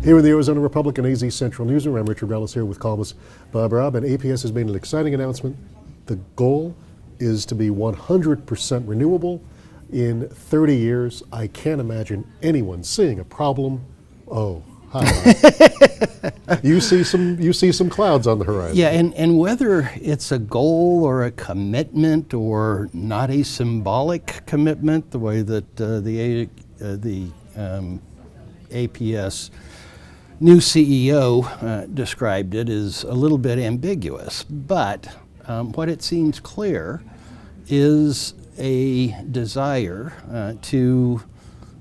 Here in the Arizona Republican AZ Central Newsroom, I'm Richard Rellis here with columnist Bob Robb, and APS has made an exciting announcement. The goal is to be 100% renewable in 30 years. I can't imagine anyone seeing a problem. Oh, hi. You see some clouds on the horizon. Yeah, and whether it's a goal or a commitment or not a symbolic commitment, the way that the APS new CEO described it is a little bit ambiguous, but what it seems clear is a desire to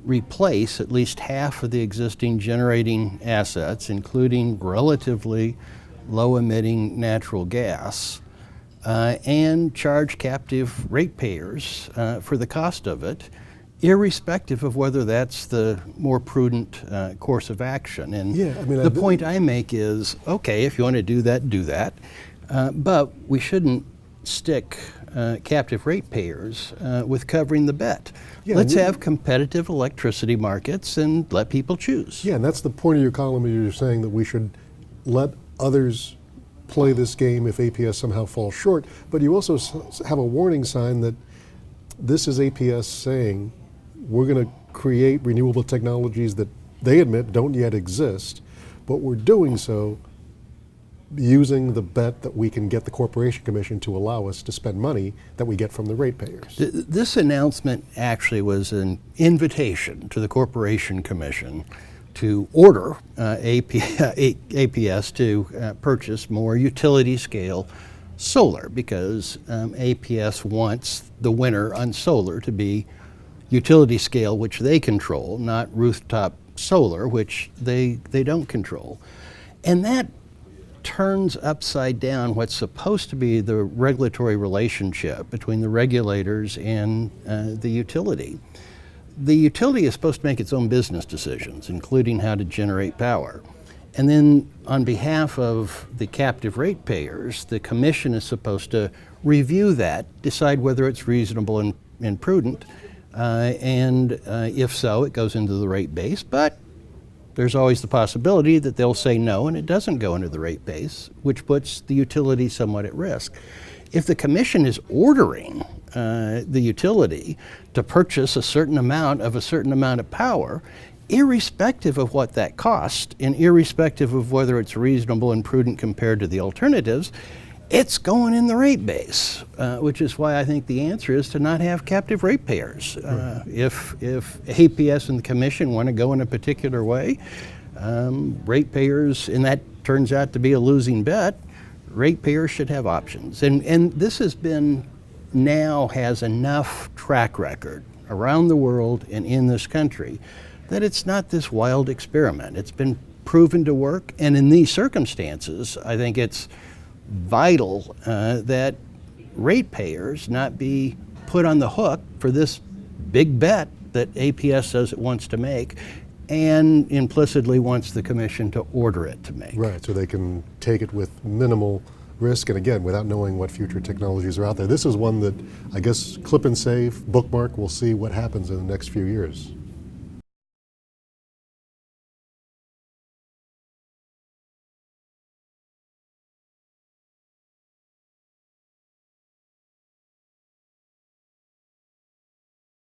replace at least half of the existing generating assets, including relatively low-emitting natural gas, and charge captive ratepayers for the cost of it, irrespective of whether that's the more prudent course of action. And yeah, I mean, the point I make is, okay, if you want to do that, do that. But we shouldn't stick captive ratepayers with covering the bet. Yeah, let's have competitive electricity markets and let people choose. Yeah, and that's the point of your column. You're saying that we should let others play this game if APS somehow falls short. But you also have a warning sign that this is APS saying, we're going to create renewable technologies that they admit don't yet exist, but we're doing so using the bet that we can get the Corporation Commission to allow us to spend money that we get from the ratepayers. This announcement actually was an invitation to the Corporation Commission to order APS to purchase more utility-scale solar, because APS wants the winner on solar to be utility scale, which they control, not rooftop solar, which they don't control. And that turns upside down what's supposed to be the regulatory relationship between the regulators and the utility. The utility is supposed to make its own business decisions, including how to generate power. And then on behalf of the captive ratepayers, the commission is supposed to review that, decide whether it's reasonable and prudent, and if so, it goes into the rate base. But there's always the possibility that they'll say no and it doesn't go into the rate base, which puts the utility somewhat at risk. If the commission is ordering the utility to purchase a certain amount of power, irrespective of what that costs and irrespective of whether it's reasonable and prudent compared to the alternatives, it's going in the rate base, which is why I think the answer is to not have captive ratepayers. If APS and the commission want to go in a particular way, ratepayers, and that turns out to be a losing bet, ratepayers should have options. And this has enough track record around the world and in this country that it's not this wild experiment. It's been proven to work, and in these circumstances, I think it's vital that ratepayers not be put on the hook for this big bet that APS says it wants to make and implicitly wants the commission to order it to make. Right, so they can take it with minimal risk, and again, without knowing what future technologies are out there. This is one that I guess clip and save, bookmark, we'll see what happens in the next few years.